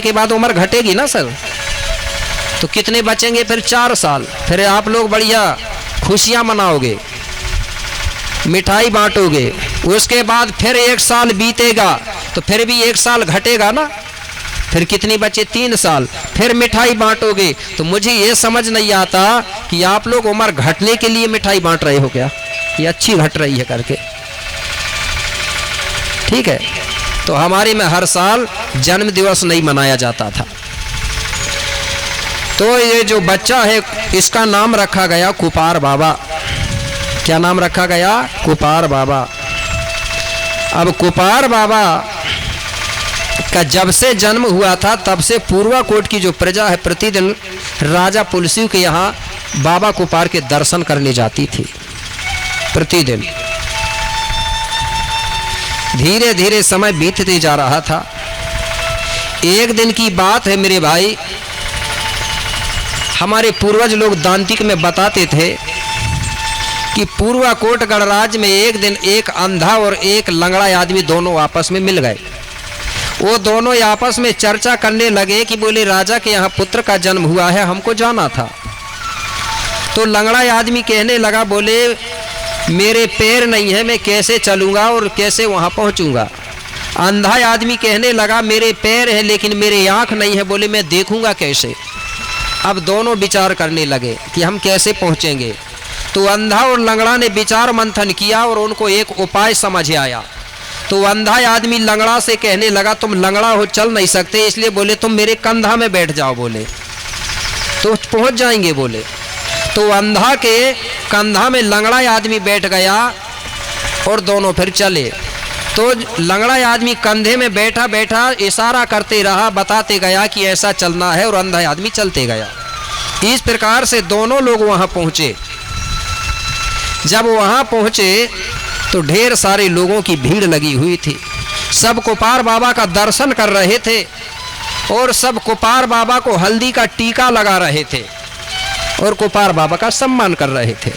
के बाद उम्र घटेगी ना सर, तो कितने बचेंगे फिर? 4 साल। फिर आप लोग बढ़िया खुशियां मनाओगे, मिठाई बांटोगे। उसके बाद फिर 1 साल बीतेगा तो फिर भी 1 साल घटेगा ना, फिर कितनी बचे? 3 साल। फिर मिठाई बांटोगे। तो मुझे ये समझ नहीं आता कि आप लोग उम्र घटने के लिए मिठाई बांट रहे हो क्या, ये अच्छी घट रही है करके। ठीक है, तो हमारे में हर साल जन्म दिवस नहीं मनाया जाता था। तो ये जो बच्चा है इसका नाम रखा गया कुपार बाबा। क्या नाम रखा गया? कुपार बाबा। अब कुपार बाबा का जब से जन्म हुआ था तब से पूर्वाकोट की जो प्रजा है प्रतिदिन राजा पुलसियों के यहाँ बाबा कुपार के दर्शन करने जाती थी प्रतिदिन। धीरे धीरे समय बीतते जा रहा था। एक दिन की बात है मेरे भाई, हमारे पूर्वज लोग दांतिक में बताते थे कि पूर्वाकोट गणराज्य में एक दिन एक अंधा और एक लंगड़ा आदमी दोनों आपस में मिल गए। वो दोनों आपस में चर्चा करने लगे कि बोले राजा के यहाँ पुत्र का जन्म हुआ है, हमको जाना था। तो लंगड़ा आदमी कहने लगा, बोले मेरे पैर नहीं है, मैं कैसे चलूँगा और कैसे वहाँ पहुँचूँगा। अंधा आदमी कहने लगा, मेरे पैर हैं लेकिन मेरे आँख नहीं है, बोले मैं देखूँगा कैसे। अब दोनों विचार करने लगे कि हम कैसे पहुँचेंगे। तो अंधा और लंगड़ा ने विचार मंथन किया और उनको एक उपाय समझ आया। तो अंधा आदमी लंगड़ा से कहने लगा, तुम लंगड़ा हो, चल नहीं सकते, इसलिए बोले तुम मेरे कंधा में बैठ जाओ, बोले तो पहुंच जाएंगे, बोले। तो अंधा के कंधा में लंगड़ा आदमी बैठ गया और दोनों फिर चले। तो लंगड़ा आदमी कंधे में बैठा बैठा इशारा करते रहा, बताते गया कि ऐसा चलना है, और अंधा आदमी चलते गया। इस प्रकार से दोनों लोग वहां पहुंचे। जब वहां पहुंचे तो ढेर सारे लोगों की भीड़ लगी हुई थी। सब कुपार बाबा का दर्शन कर रहे थे और सब कुपार बाबा को हल्दी का टीका लगा रहे थे और कुपार बाबा का सम्मान कर रहे थे।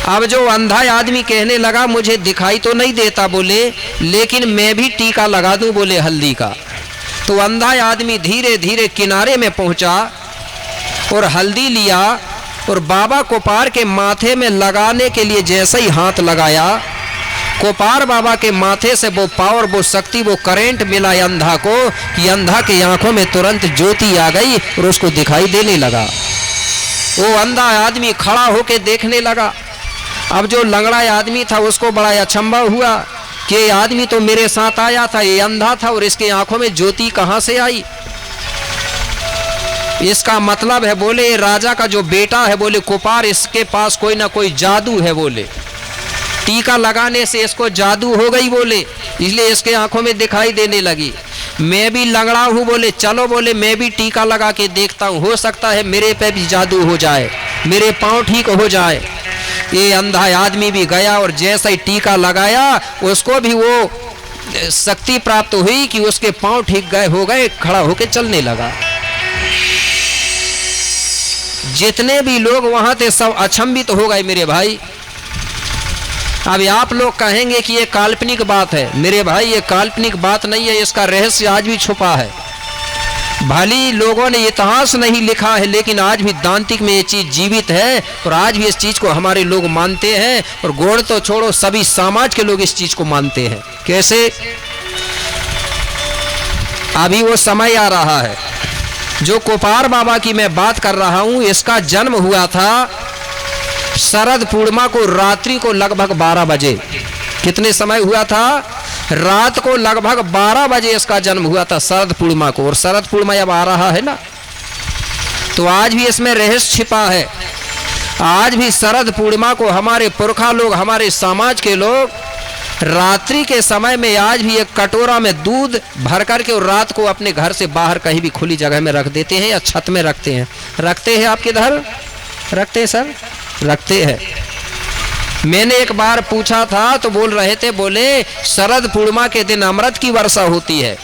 अब जो अंधा आदमी कहने लगा, मुझे दिखाई तो नहीं देता, बोले लेकिन मैं भी टीका लगा दूं, बोले हल्दी का। तो अंधा आदमी धीरे धीरे किनारे में पहुंचा और हल्दी लिया और बाबा कुपार के माथे में लगाने के लिए जैसे ही हाथ लगाया, कुपार बाबा के माथे से वो पावर, वो शक्ति, वो करंट मिला अंधा को कि अंधा की आंखों में तुरंत ज्योति आ गई और उसको दिखाई देने लगा। वो अंधा आदमी खड़ा होकर देखने लगा। अब जो लंगड़ा आदमी था उसको बड़ा अचंभा हुआ कि ये आदमी तो मेरे साथ आया था, ये अंधा था और इसके आंखों में ज्योति कहाँ से आई। इसका मतलब है, बोले राजा का जो बेटा है, बोले कुपार, इसके पास कोई ना कोई जादू है, बोले टीका लगाने से इसको जादू हो गई, बोले इसलिए इसके आंखों में दिखाई देने लगी। मैं भी लंगड़ा हूँ, बोले चलो, बोले मैं भी टीका लगा के देखता हूँ, हो सकता है मेरे पे भी जादू हो जाए, मेरे पाँव ठीक हो जाए। ये अंधा आदमी भी गया और जैसा ही टीका लगाया उसको भी वो शक्ति प्राप्त हुई कि उसके पाँव ठीक हो गए, खड़ा होकर चलने लगा। जितने भी लोग वहां थे सब अचंभित हो गए मेरे भाई। अब आप लोग कहेंगे कि ये काल्पनिक बात है। मेरे भाई ये काल्पनिक बात नहीं है, इसका रहस्य आज भी छुपा है। भली लोगों ने इतिहास नहीं लिखा है लेकिन आज भी दांतिक में ये चीज जीवित है और आज भी इस चीज को हमारे लोग मानते हैं। और गोड़ तो छोड़ो, सभी समाज के लोग इस चीज को मानते हैं। कैसे? अभी वो समय आ रहा है, जो कुपार बाबा की मैं बात कर रहा हूं, इसका जन्म हुआ था शरद पूर्णिमा को रात्रि को लगभग 12 बजे। कितने समय हुआ था? रात को लगभग 12 बजे इसका जन्म हुआ था शरद पूर्णिमा को। और शरद पूर्णिमा अब आ रहा है ना, तो आज भी इसमें रहस्य छिपा है। आज भी शरद पूर्णिमा को हमारे पुरखा लोग, हमारे समाज के लोग रात्रि के समय में आज भी एक कटोरा में दूध भर करके और रात को अपने घर से बाहर कहीं भी खुली जगह में रख देते हैं या छत में रखते हैं। रखते हैं आपके इधर? रखते हैं सर? रखते हैं। मैंने एक बार पूछा था तो बोल रहे थे, बोले शरद पूर्णिमा के दिन अमृत की वर्षा होती है।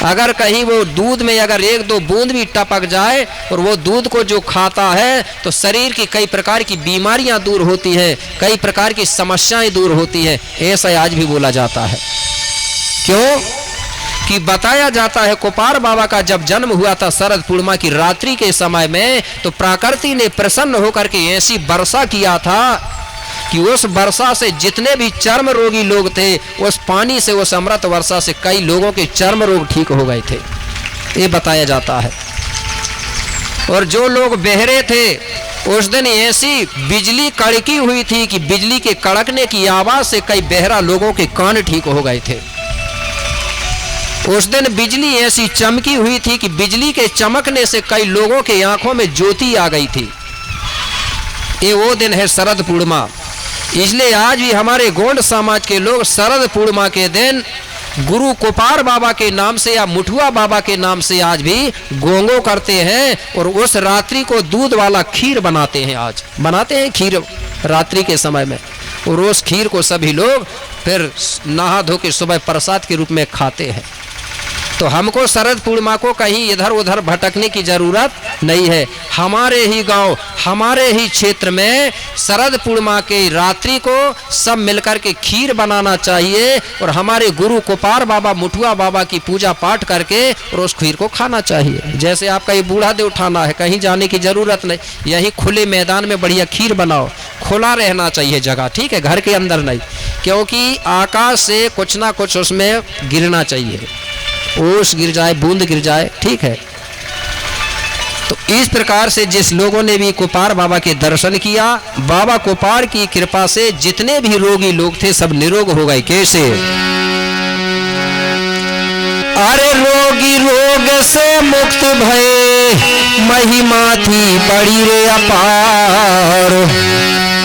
अगर कहीं वो दूध में अगर 1-2 बूंद भी टपक जाए और वो दूध को जो खाता है तो शरीर की कई प्रकार की बीमारियां दूर होती हैं, कई प्रकार की समस्याएं दूर होती हैं। ऐसा आज भी बोला जाता है। क्यों? कि बताया जाता है कोपार बाबा का जब जन्म हुआ था शरद पूर्णिमा की रात्रि के समय में, तो प्रकृति ने प्रसन्न होकर के ऐसी वर्षा किया था कि उस वर्षा से जितने भी चर्म रोगी लोग थे, उस पानी से, उस अमृत वर्षा से कई लोगों के चर्म रोग ठीक हो गए थे, ये बताया जाता है। और जो लोग बहरे थे, उस दिन ऐसी बिजली कड़की हुई थी कि बिजली के कड़कने की आवाज से कई बहरा लोगों के कान ठीक हो गए थे। उस दिन बिजली ऐसी चमकी हुई थी कि बिजली के चमकने से कई लोगों के आंखों में ज्योति आ गई थी। ये वो दिन है शरद पूर्णिमा। इसलिए आज भी हमारे गोंड समाज के लोग शरद पूर्णिमा के दिन गुरु कोपार बाबा के नाम से या मुठुआ बाबा के नाम से आज भी गोंगो करते हैं, और उस रात्रि को दूध वाला खीर बनाते हैं। आज बनाते हैं खीर रात्रि के समय में, और उस खीर को सभी लोग फिर नहा धो के सुबह प्रसाद के रूप में खाते हैं। तो हमको शरद पूर्णिमा को कहीं इधर उधर भटकने की जरूरत नहीं है। हमारे ही गांव, हमारे ही क्षेत्र में शरद पूर्णिमा के रात्रि को सब मिलकर के खीर बनाना चाहिए, और हमारे गुरु कोपार बाबा, मुठुआ बाबा की पूजा पाठ करके और उस खीर को खाना चाहिए। जैसे आपका ये बूढ़ा देव उठाना है, कहीं जाने की जरूरत नहीं, यही खुले मैदान में बढ़िया खीर बनाओ। खुला रहना चाहिए जगह, ठीक है, घर के अंदर नहीं, क्योंकि आकाश से कुछ ना कुछ उसमें गिरना चाहिए, ओस गिर जाए, बूंद गिर जाए, ठीक है। तो इस प्रकार से जिस लोगों ने भी कोपार बाबा के दर्शन किया, बाबा कोपार की कृपा से जितने भी रोगी लोग थे सब निरोग हो गए। कैसे? अरे रोगी रोग से मुक्त भये, महिमा थी बड़ी रे अपार।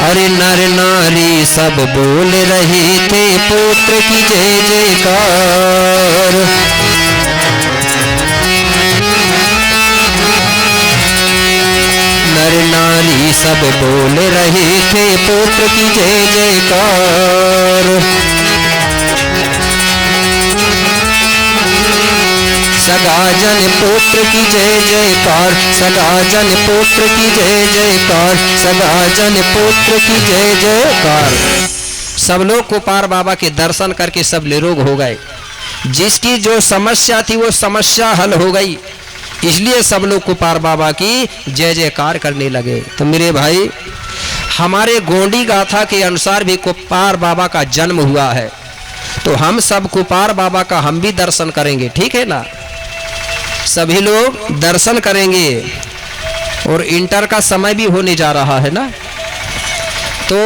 अरे नर नारी सब बोल रहे थे, पुत्र की जय जयकार। नर नारी सब बोल रहे थे, पुत्र की जय जयकार। सगाजन पुत्र की जय जयकार, सगाजन पुत्र की जय जयकार, सगाजन पुत्र की जय जयकार। सब लोग कोपार बाबा के दर्शन करके सब निरोग हो गए। जिसकी जो समस्या थी वो समस्या हल हो गई, इसलिए सब लोग कोपार बाबा की जय जयकार करने लगे। तो मेरे भाई, हमारे गोंडी गाथा के अनुसार भी कोपार बाबा का जन्म हुआ है, तो हम सब कोपार बाबा का हम भी दर्शन करेंगे, ठीक है ना। सभी लोग दर्शन करेंगे, और इंटर का समय भी होने जा रहा है ना, तो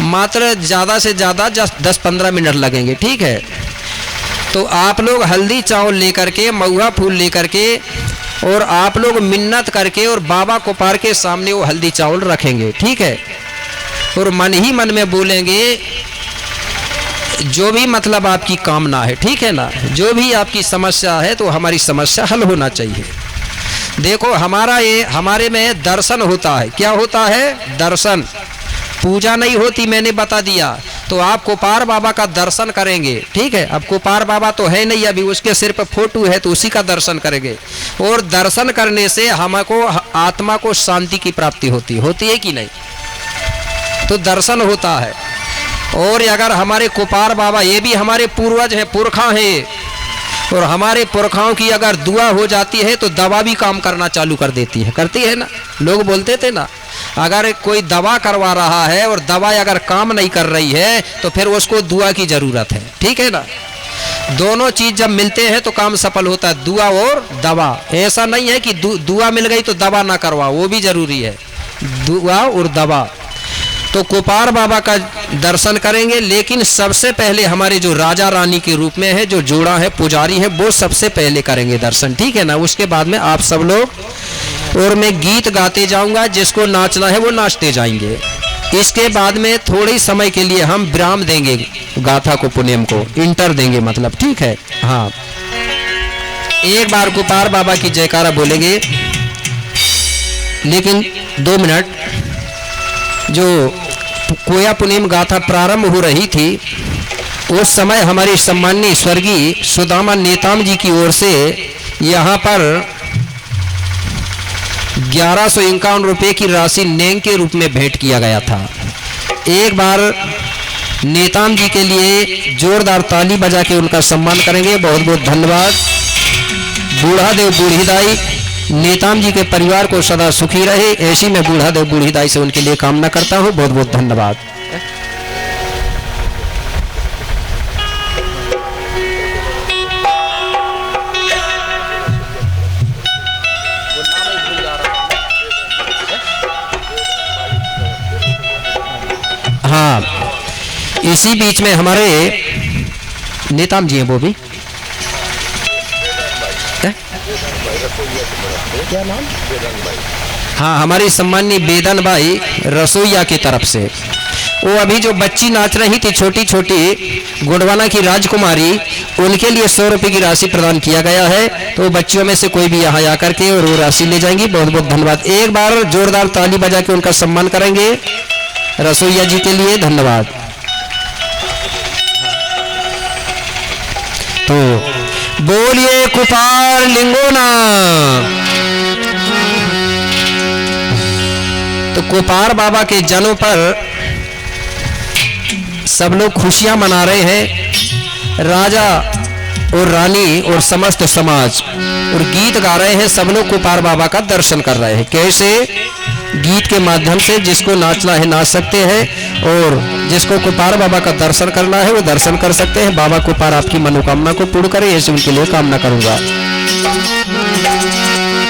मात्र ज़्यादा से ज़्यादा 10-15 मिनट लगेंगे, ठीक है। तो आप लोग हल्दी चावल लेकर के, महुआ फूल लेकर के, और आप लोग मिन्नत करके और बाबा कोपार के सामने वो हल्दी चावल रखेंगे, ठीक है। और मन ही मन में बोलेंगे जो भी मतलब आपकी कामना है, ठीक है ना, जो भी आपकी समस्या है, तो हमारी समस्या हल होना चाहिए। देखो हमारे में दर्शन होता है। क्या होता है? दर्शन। पूजा नहीं होती, मैंने बता दिया। तो आप कोपार बाबा का दर्शन करेंगे, ठीक है। अब कोपार बाबा तो है नहीं अभी, उसके सिर पर फोटो है, तो उसी का दर्शन करेंगे। और दर्शन करने से हमको आत्मा को शांति की प्राप्ति होती है कि नहीं? तो दर्शन होता है। और अगर हमारे कोपार बाबा, ये भी हमारे पूर्वज हैं, पुरखा हैं, और हमारे पुरखाओं की अगर दुआ हो जाती है तो दवा भी काम करना चालू कर देती है, करती है ना। लोग बोलते थे ना, अगर कोई दवा करवा रहा है और दवा अगर काम नहीं कर रही है तो फिर उसको दुआ की जरूरत है, ठीक है ना। दोनों चीज जब मिलते हैं तो काम सफल होता है, दुआ और दवा। ऐसा नहीं है कि दुआ मिल गई तो दवा ना करवा, वो भी जरूरी है, दुआ और दवा। तो कोपार बाबा का दर्शन करेंगे, लेकिन सबसे पहले हमारे जो राजा रानी के रूप में है, जो जोड़ा है, पुजारी है, वो सबसे पहले करेंगे दर्शन, ठीक है ना। उसके बाद में आप सब लोग, और मैं गीत गाते जाऊंगा, जिसको नाचना है वो नाचते जाएंगे। इसके बाद में थोड़े समय के लिए हम विराम देंगे, गाथा को, पुण्यम को इंटर देंगे, मतलब, ठीक है। हाँ, एक बार कोपार बाबा की जयकारा बोलेंगे, लेकिन 2 मिनट। जो कोया पुण्यम गाथा प्रारंभ हो रही थी, उस समय हमारी सम्माननीय स्वर्गीय सुदामा नेताम जी की ओर से यहाँ पर 1151 रुपये की राशि नेंग के रूप में भेंट किया गया था। एक बार नेताम जी के लिए जोरदार ताली बजा के उनका सम्मान करेंगे। बहुत बहुत धन्यवाद। बूढ़ा देव बूढ़ी दाई नेताम जी के परिवार को सदा सुखी रहे, ऐसी मैं बूढ़ा देव बूढ़ी दाई से उनके लिए कामना करता हूँ। बहुत बहुत धन्यवाद। हाँ, इसी बीच में हमारे नेताम जी हैं, वो भी क्या नाम? हाँ, हमारी सम्माननीय बेदन भाई रसोईया की तरफ से वो अभी जो बच्ची नाच रही थी छोटी छोटी गुड़वाना की राजकुमारी, उनके लिए 100 रुपये की राशि प्रदान किया गया है। तो बच्चियों में से कोई भी यहाँ आकर के और वो राशि ले जाएंगी। बहुत बहुत धन्यवाद। एक बार जोरदार ताली बजा के उनका सम्मान करेंगे रसोईया जी के लिए। धन्यवाद। तो बोलिए कुपार लिंगोना। तो कुपार बाबा के जन्म पर सब लोग खुशियां मना रहे हैं। राजा और रानी और समस्त समाज और गीत गा रहे हैं। सब लोग कुपार बाबा का दर्शन कर रहे हैं। कैसे? गीत के माध्यम से जिसको नाचना है नाच सकते हैं और जिसको कुपार बाबा का दर्शन करना है वो दर्शन कर सकते हैं। बाबा कुपार आपकी मनोकामना को पूर्ण करे, ऐसे उनके लिए कामना करूंगा।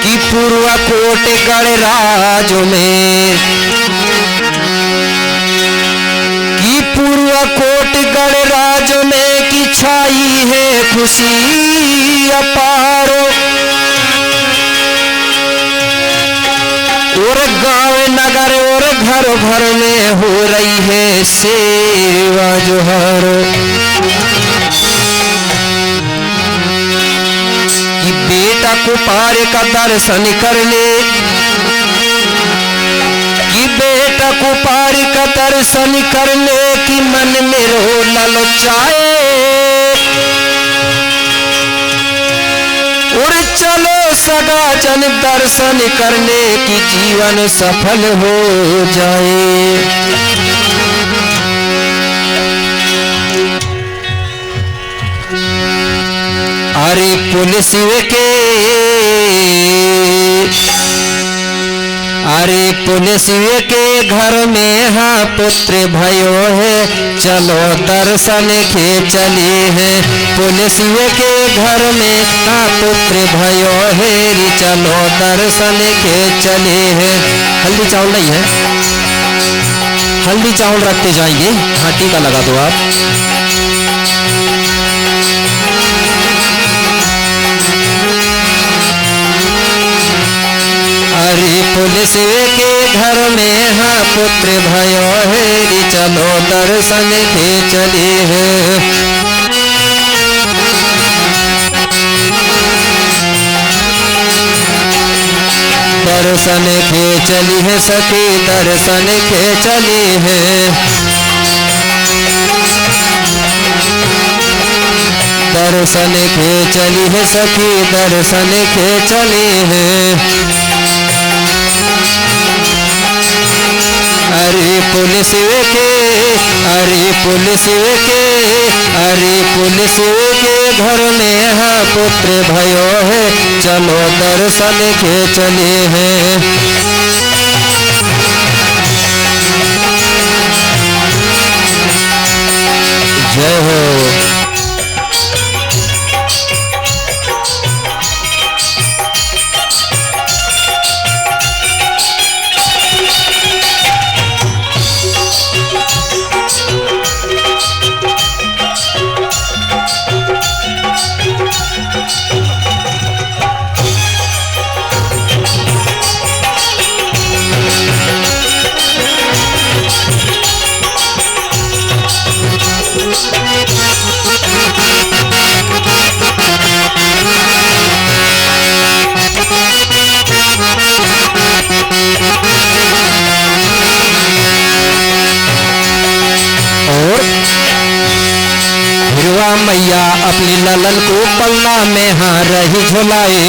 कि पूर्व कोट गणराज में, कि पूर्व कोट गणराज में की छाई है खुशी अपारो। और गांव नगर और घर भर में हो रही है सेवा जोहारो। कि बेटा कुपार का दर्शन कर ले, कि बेटा कुपार का दर्शन कर ले, कि मन में रो ललचाए। और चलो सगा जन दर्शन करने की जीवन सफल हो जाए। अरे पुलिस के, अरे पुलिस के घर में हाँ पुत्र भयो है, चलो दर्शन के चले हैं। पुलिस के घर में हाँ पुत्र भयो है, चलो दर्शन के चले हैं। हल्दी चावल नहीं है, हल्दी चावल रखते जाएंगे। हाँ, टीका लगा दो आप। अरे पुलिस के घर में हाँ पुत्र भयो है, चलो दर्शन के चले हैं। दर्शन के चली है सखी, दर्शन के चली है। दर्शन के चली है सखी, दर्शन के चली है। अरे पुलिस के, अरे पुलिस के, अरे पुलिस के घर में हाँ पुत्र भयो है, चलो दर्शन के चले हैं। जय हो। मैया अपनी ललन को पल्ला में हाँ रही झुलाए।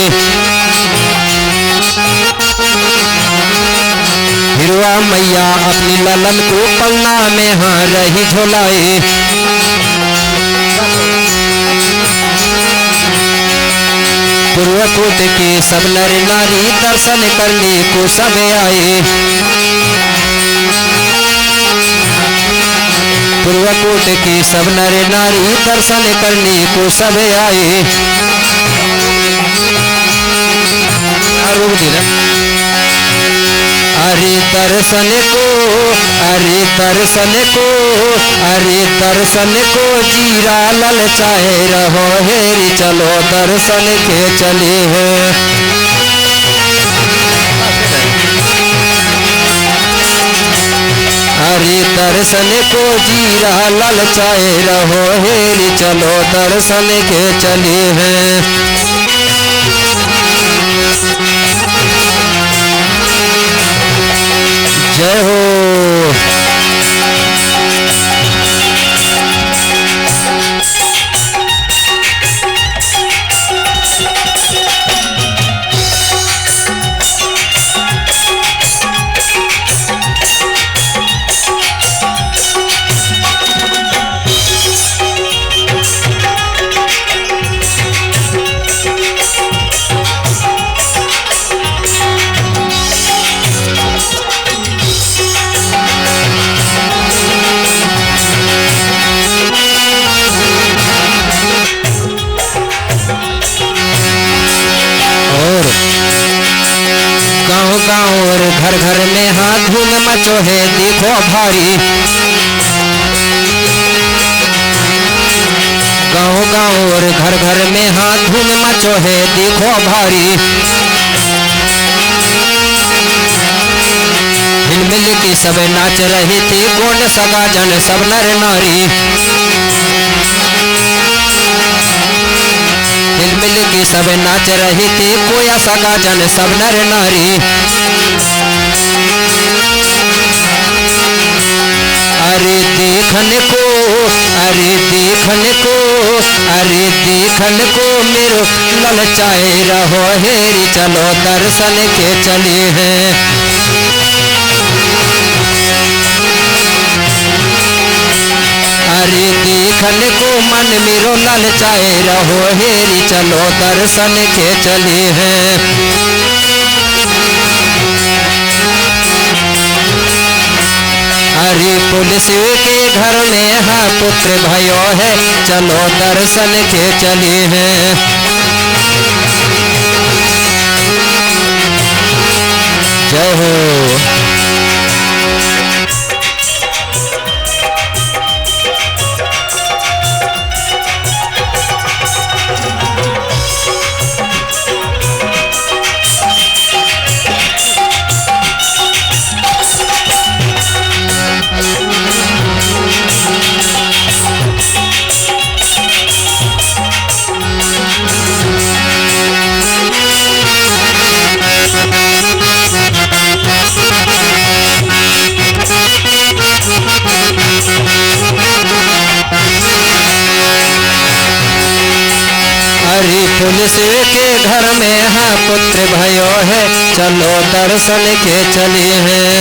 दुर्गा मैया अपनी ललन को पलना में हाँ रही झोलाए। पूर्वकोट के सब नर नारी दर्शन करने को सब आए। पूर्वकोट के सब नर नारी दर्शन करने को सब आए। अरे दर्शन को, अरे दर्शन को, अरे दर्शन को जीरा ललचाए रहो हेरी चलो दर्शन के चले हैं। अरे दर्शन को जीरा ललचाए रहो हेरी चलो दर्शन के चले हैं। जय हो। गाँव और घर घर में हाथ धूम मचो है देखो भारी। गाँव और घर घर में हाथ धूम मचो है देखो भारी। हिलमिल के सब नाच रहे थे गोंड सगा जन सब नर नारी। हिलमिल के सब नाच रहे थे कोया सगा जन सब नर नारी। अरे देखन को, अरे देखन को, अरे देखन को मेरो ललचाए रहो हेरी चलो दर्शन के चले हैं। अरे देखन को मन मेरो ललचाए रहो हेरी चलो दर्शन के चले हैं। अरे पुलिस के घर में हाँ पुत्र भयो है चलो दर्शन के चले हैं। जय हो। अरे पुलिस के घर में हाँ पुत्र भयो है चलो दर्शन के चले हैं।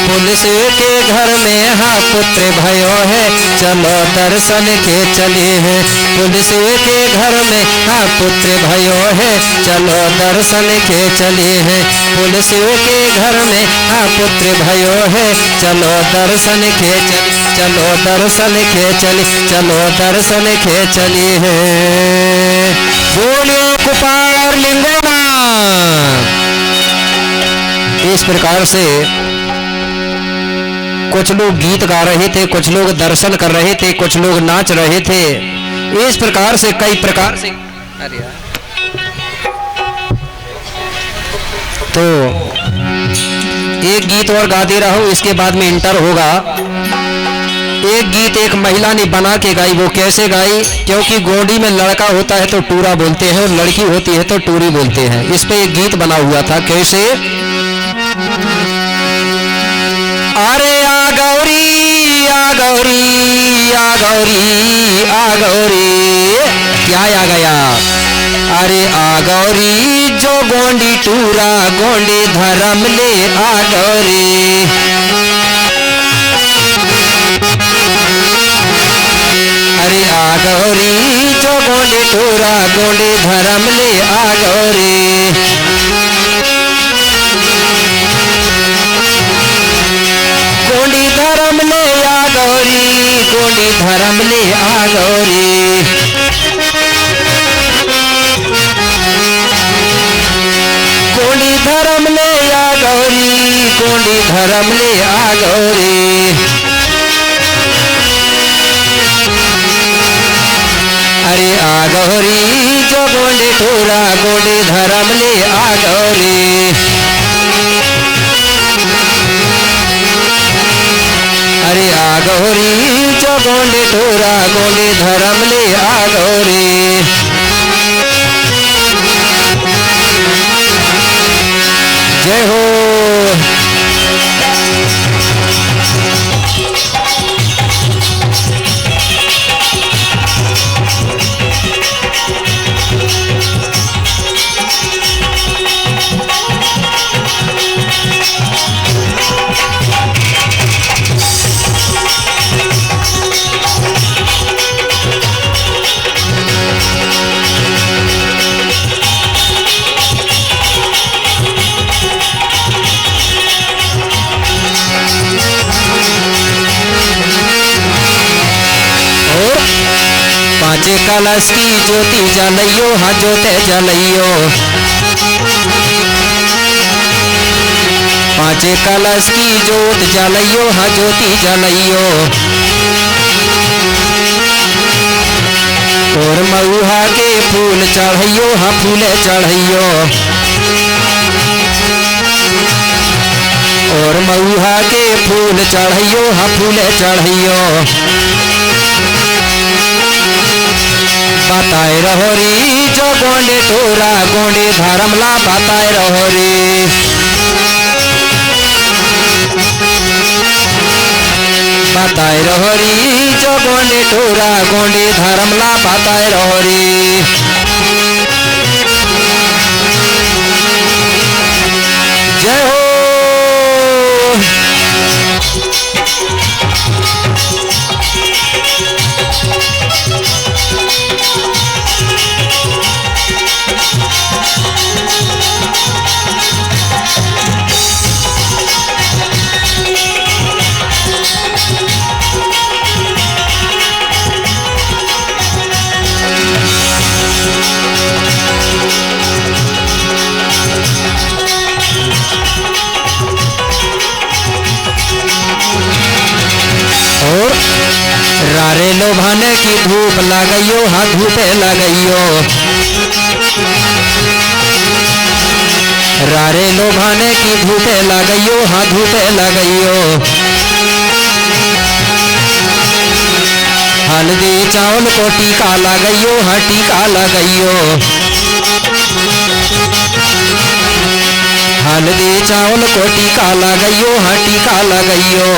पुलिस के घर में हाँ पुत्र भयो है चलो दर्शन के चले हैं। पुलिस के घर में हाँ पुत्र भयो है चलो दर्शन के चले हैं। पुलिस के घर में हाँ पुत्र भयो है चलो दर्शन के चलो दर्शन के चले चलो दर्शन के चले हैं। बोलो कुपार लिंगोमा। इस प्रकार से कुछ लोग गीत गा रहे थे, कुछ लोग दर्शन कर रहे थे, कुछ लोग नाच रहे थे। इस प्रकार से कई प्रकार से तो एक गीत और गा दे रहा हूं, इसके बाद में इंटर होगा। एक गीत एक महिला ने बना के गाई। वो कैसे गाई? क्योंकि गोंडी में लड़का होता है तो टूरा बोलते हैं और लड़की होती है तो टूरी बोलते हैं। इस पे एक गीत बना हुआ था। कैसे? अरे आ गौरी आ गौरी आ गौरी आ गौरी। क्या आ गया? अरे आ गौरी जो गोंडी टूरा गोंडी धर्म ले आ गौरी। अरे आ गौरी जो गोंडी टूरा गोंडी धर्म ले आ गौरी। गोंडी धर्म ले आ गौरी गोंडी धर्म ले आ गौरी। गोंडी धर्म ले आ गौरी गोंडी धर्म ले आ गौरी। अरे आ गौरी जो गोंडी टूरा गोंडी धर्म ले आ गौरी। अरे आ गौरी जो गोंडी टूरा गोंडी धर्म ले आ गौरी। जय हो। पांचे कलश की ज्योति जलइयो हाँ जोते जलइयो। पांचे कलश की ज्योत जलइयो हाँ ज्योति जलइयो। और मऊहा के फूल चढ़इयो हाँ फूले चढ़इयो। और मऊहा के फूल चढ़इयो हाँ फूले चढ़इयो। बताए रहो री जो गोंडी टूरा गोंडी धर्म ला बताए रहो री। बताए रहो री जो गोंडी टूरा गोंडी धर्म ला बताए रहो री। जय हो। और रारे लोभाने की धूप लगाइयो हाँ धूपे लगाइयो। रारे लोभाने की धूपे लगाइयो हाँ धूपे लगाइयो। हल्दी चावल को टीका लगाइयो हाँ टीका लगाइयो। हल्दी चावल को टीका लगाइयो हाँ टीका लगाइयो।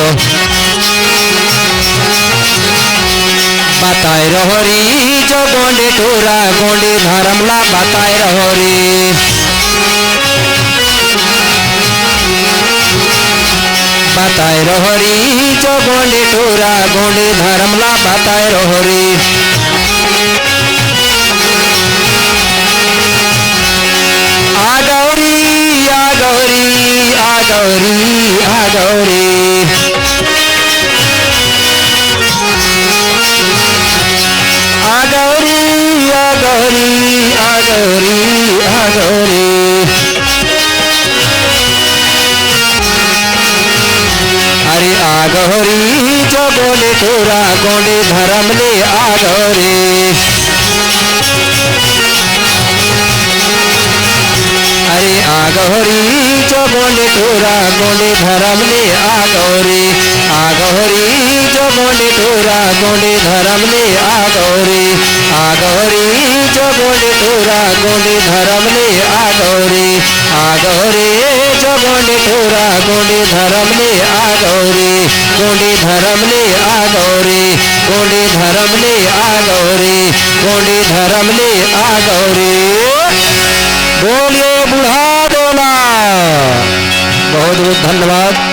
बताए रहो री जो गोंडी टूरा गोंडी धर्म ला बताए रहो री। बताए रहो री जो गोंडी टूरा गोंडी धर्म ला बताए रहो री। आ गौरी आ गौरी आ गौरी आ गौरी। आ गौरी आ गौरी आ गौरी आ गौरी। अरे आ गौरी जो गोंडी टूरा गोंडी धर्म ले आ गौरी। अरे आ गौरी जो गोंडी टूरा गोंडी धर्म ले आ गौरी। आ गौरी जो गोंडी टूरा गोंडी धर्म ले आ गौरी। आ गौरी जो गोंडी टूरा गोंडी धर्म ले आ गौरी। आ गौरी जो गोंडी टूरा गोंडी धर्म ले आ गौरी। गोंडी धर्म ले आ गौरी गोंडी धर्म ले आ गौरी गोंडी धर्म ले आ गौरी। बोलिए बुढ़ा देना। बहुत बहुत धन्यवाद।